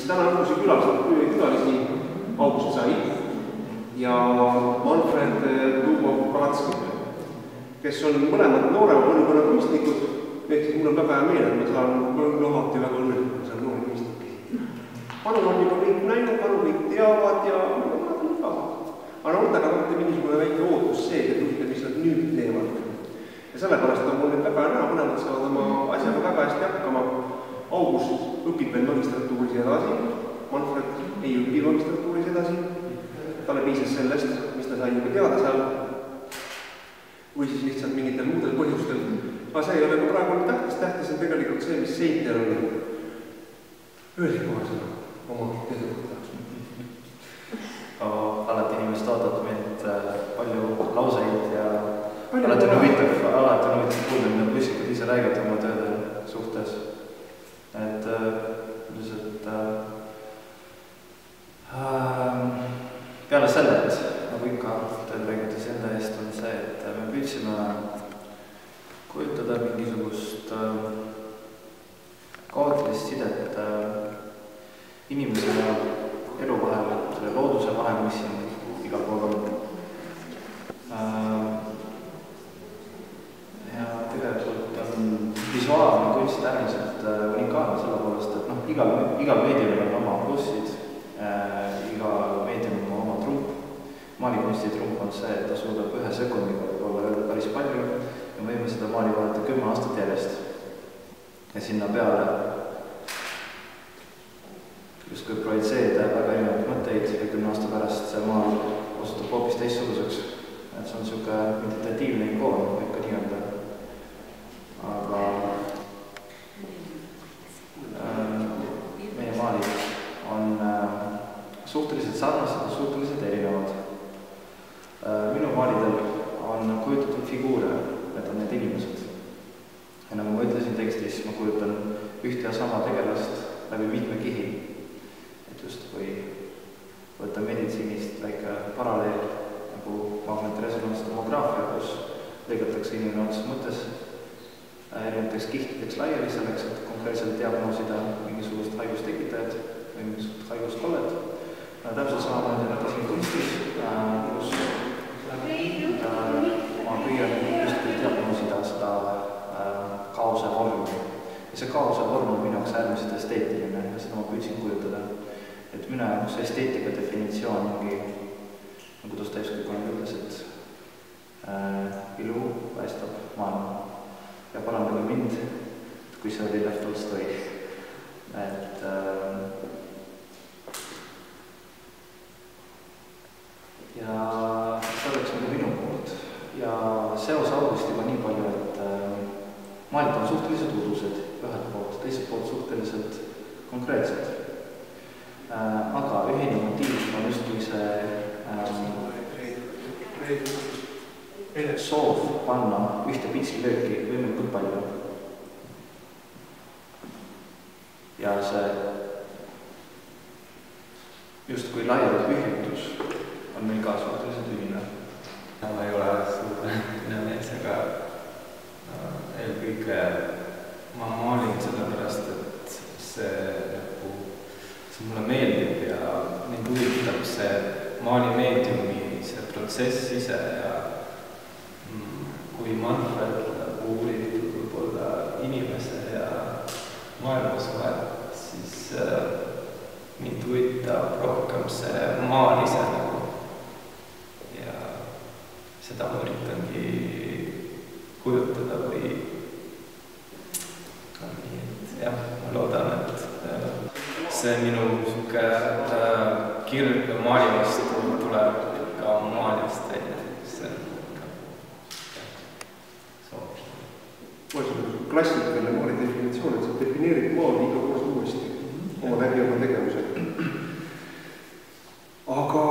täna õppuse külalisi August sai ja Manfred Lubov-Kalatski, kes on mõlemad noorema põlvkonna kunstnikud, ehk siis mul on väga hea meel, et ma olen alati väga õnnelik, kui saan noori kunstnikke. Panu on juba kõik näinud, panu kõik teavad ja nad on ka. Aga nendega võtta mingisugune väike ootus see, et huvitav, mis nad nüüd teevad. Ja sellepärast on mul nüüd väga hea, mõlemad saavad oma asjaga väga hästi hakkama. August õpib veel magistratuuris edasi, Manfred ei õpi magistratuuris edasi. Talle piisas sellest, mis ta sai juba teada seal. Või siis lihtsalt mingitel muudel põhjustel. Aga see ei ole ka praegu tähtis, tähtis on tegelikult see, mis Seinter on öeldi kohe seda oma teedukohta. Alati inimesed ootavad meilt palju lauseid ja alati on huvitav kuulda, mida bussikud ise räägivad oma tööde suhtes. Et üldiselt peale selle, et nagu ikka tööd räägides enda eest on see, et me püüdsime kujutada mingisugust kaootilist sidet inimese ja elu vahel, selle looduse vahel, mis siin igal pool on. Ja tegelikult on visuaalne kunst äärmiselt unikaalne selle poolest, et igal meediumil on oma plussid, iga meediumil on oma trump. Maalikunsti trump on see, et ta suudab 1 sekundiga võib-olla öelda päris palju ja võime seda maali vaadata 10 aastat järjest. Ja sinna peale justkui projitseerida väga erinevaid mõtteid ja 10 aasta pärast see maal osutub hoopis teistsuguseks. Et see on niisugune meditatiivne ikoon, võib ka nii öelda. Aga meie maalid on suhteliselt sarnased ja suhteliselt erinevad. Minu maalidel on kujutatud figuure, need on need inimesed. Ja nagu ma ütlesin tekstis, ma kujutan ühte ja sama tegelast läbi mitme kihi. Et just kui võtta meditsiinist väike paralleel nagu magnetresonantstomograafia, kus lõigatakse inimene otses mõttes erinevateks kihtideks laiali selleks, et konkreetselt diagnoosida mingisugust haigustekitajat või mingisugust haiguskollet. Täpselt samamoodi nagu siin kunstis, kus ma püüan justkui diagnoosida seda kaose vormi. Ja see kaose vorm on minu jaoks äärmiselt esteetiline ja seda ma püüdsin kujutada. Et minu jaoks esteetika definitsioon ongi, nagu Dostojevski kunagi ütles, et ilu väestab maailma. Ja parandage mind, kui see oli Lev Tolstoi. Et ja see oleks nagu minu poolt. Ja seos Augustiga nii palju, et maalid on suhteliselt udused ühelt poolt, teiselt poolt suhteliselt konkreetsed. Aga ühine motiiv on justkui see soov panna ühte pitslilööki võimalikult palju. Ja see justkui laialt ühitus on meil ka suhteliselt ühine. Ma ei ole suhteliselt mees, aga eelkõige ma maalin sellepärast, et see mulle meeldib ja mind huvitab see maalimeediumi, see protsess ise ja kui Manfred uurib võib-olla inimese ja maailma suhet, siis mind huvitab rohkem see maal ise nagu. Ja seda ma üritangi kujutada või nii, et jah, ma loodan, et see minu kirg maali vastu tuleb ka maaljast välja. Klassikaline maali definitsioon, et sa defineerid maali iga kord uuesti oma läbi oma tegevusega. Aga